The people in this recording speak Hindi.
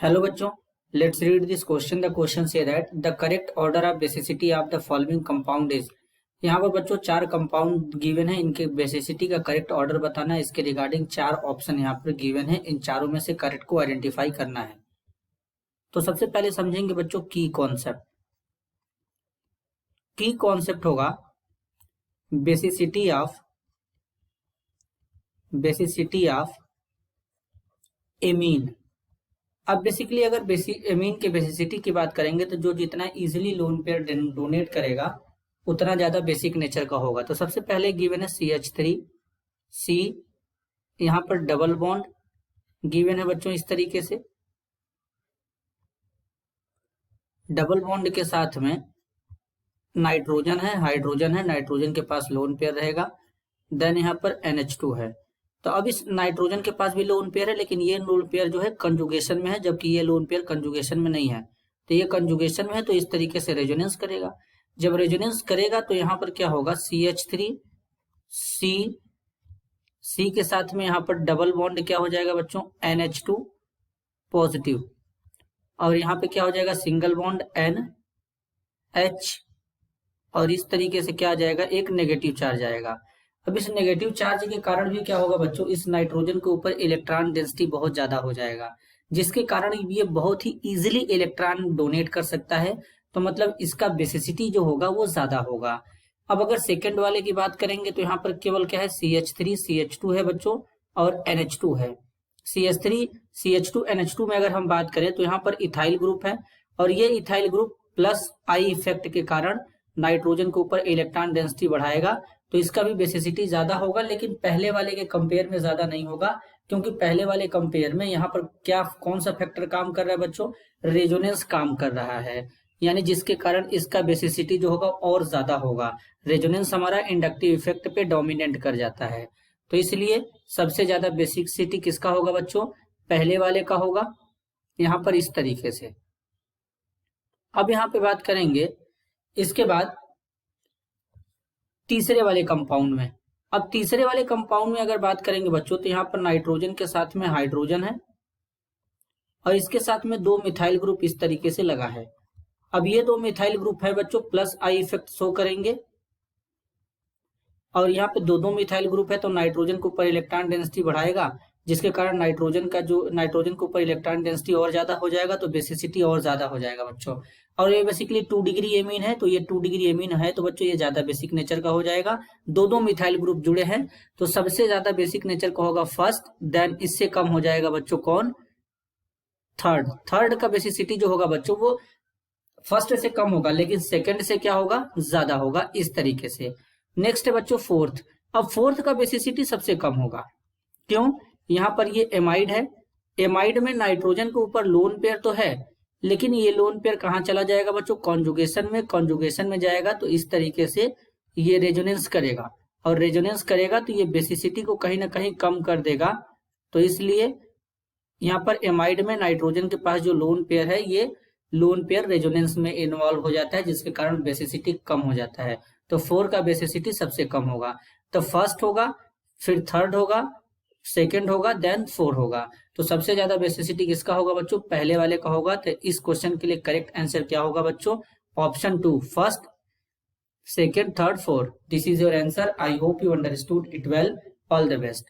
हेलो बच्चों, let's read this question. The question say that the correct order of basicity of the following compound is. यहाँ पर बच्चों चार कंपाउंड गिवन है, इनके बेसिसिटी का करेक्ट ऑर्डर बताना है। इसके रिगार्डिंग चार ऑप्शन यहाँ पर गिवन है, इन चारों में से करेक्ट को आइडेंटिफाई करना है। तो सबसे पहले समझेंगे बच्चों की कॉन्सेप्ट। की कॉन्सेप्ट होगा बेसिसिटी ऑफ एमीन। अब बेसिकली अगर एमीन के बेसिसिटी की बात करेंगे तो जो जितना इजीली लोन पेयर डोनेट करेगा उतना ज्यादा बेसिक नेचर का होगा। तो सबसे पहले गिवन है CH3 C, यहाँ पर डबल बॉन्ड गिवन है बच्चों इस तरीके से। डबल बॉन्ड के साथ में नाइट्रोजन है, हाइड्रोजन है, नाइट्रोजन के पास लोन पेयर रहेगा। देन यहाँ पर NH2 है। तो अब इस नाइट्रोजन के पास भी लोन पेयर है, लेकिन ये लोन पेयर जो है कंजुगेशन में है, जबकि ये लोन पेयर कंजुगेशन में नहीं है। तो ये कंजुगेशन में है, तो इस तरीके से रेजोनेंस करेगा। जब रेजोनेंस करेगा तो यहाँ पर क्या होगा, CH3 C के साथ में यहाँ पर डबल बॉन्ड क्या हो जाएगा बच्चों, NH2 पॉजिटिव, और यहाँ पे क्या हो जाएगा सिंगल बॉन्ड NH, और इस तरीके से क्या आ जाएगा, एक नेगेटिव चार्ज आएगा। अब इस नेगेटिव चार्ज के कारण भी क्या होगा बच्चों, इस नाइट्रोजन के ऊपर इलेक्ट्रॉन डेंसिटी बहुत ज्यादा हो जाएगा, जिसके कारण ये बहुत ही इजीली इलेक्ट्रॉन डोनेट कर सकता है। तो मतलब इसका बेसिसिटी जो होगा वो ज्यादा होगा। अब अगर सेकंड वाले की बात करेंगे तो यहाँ पर केवल क्या है, CH3 CH2 है बच्चों, और NH2 है। CH3 CH2 NH2 में अगर हम बात करें तो यहाँ पर इथाइल ग्रुप है, और ये ethyl group plus I effect के कारण नाइट्रोजन के ऊपर इलेक्ट्रॉन डेंसिटी बढ़ाएगा। तो इसका भी बेसिसिटी ज्यादा होगा, लेकिन पहले वाले के कंपेयर में ज्यादा नहीं होगा, क्योंकि पहले वाले कंपेयर में यहाँ पर क्या कौन सा फैक्टर काम कर रहा है बच्चों, रेजोनेंस काम कर रहा है, यानी जिसके कारण इसका बेसिसिटी जो होगा और ज्यादा होगा। रेजोनेंस हमारा इंडक्टिव इफेक्ट पे डोमिनेट कर जाता है, तो इसलिए सबसे ज्यादा बेसिसिटी किसका होगा बच्चों, पहले वाले का होगा, यहाँ पर इस तरीके से। अब यहाँ पे बात करेंगे इसके बाद तीसरे वाले कंपाउंड में। अब तीसरे वाले कंपाउंड में अगर बात करेंगे बच्चों तो यहाँ पर नाइट्रोजन के साथ में हाइड्रोजन है, और इसके साथ में दो मिथाइल ग्रुप इस तरीके से लगा है। अब ये दो मिथाइल ग्रुप है बच्चों, प्लस आई इफेक्ट शो करेंगे, और यहाँ पे दो मिथाइल ग्रुप है, तो नाइट्रोजन के ऊपर इलेक्ट्रॉन डेंसिटी बढ़ाएगा, जिसके कारण नाइट्रोजन के ऊपर इलेक्ट्रॉन डेंसिटी और ज्यादा हो जाएगा, तो बेसिसिटी और ज्यादा हो जाएगा बच्चों। और ये बेसिकली 2 डिग्री एमीन है, तो ये 2 डिग्री एमीन है, तो बच्चों ये ज्यादा बेसिक नेचर का हो जाएगा। दो मिथाइल ग्रुप जुड़े हैं, तो सबसे ज्यादा बेसिक नेचर का होगा फर्स्ट, देन इससे कम हो जाएगा बच्चों कौन, थर्ड का बेसिसिटी जो होगा बच्चों वो फर्स्ट से कम होगा, लेकिन सेकंड से क्या होगा, ज्यादा होगा, इस तरीके से। नेक्स्ट है बच्चों फोर्थ। अब फोर्थ का बेसिसिटी सबसे कम होगा, क्यों, यहाँ पर ये एमाइड है, एमाइड में नाइट्रोजन के ऊपर लोन पेयर तो है, लेकिन ये लोन पेयर कहाँ चला जाएगा बच्चों, कॉन्जुगेशन में जाएगा, तो इस तरीके से ये रेजोनेंस करेगा, और रेजोनेंस करेगा तो ये बेसिसिटी को कहीं ना कहीं कम कर देगा। तो इसलिए यहाँ पर एमाइड में नाइट्रोजन के पास जो लोन पेयर है, ये लोन पेयर रेजोनेंस में इन्वॉल्व हो जाता है, जिसके कारण बेसिसिटी कम हो जाता है। तो 4 का बेसिसिटी सबसे कम होगा। तो फर्स्ट होगा, फिर थर्ड होगा, सेकंड होगा, देन 4 होगा। तो सबसे ज्यादा बेसिसिटी किसका होगा बच्चों, पहले वाले का होगा। तो इस क्वेश्चन के लिए करेक्ट आंसर क्या होगा बच्चों, option 2, first, second, third, fourth. This is your answer. I hope you understood it well. All the best.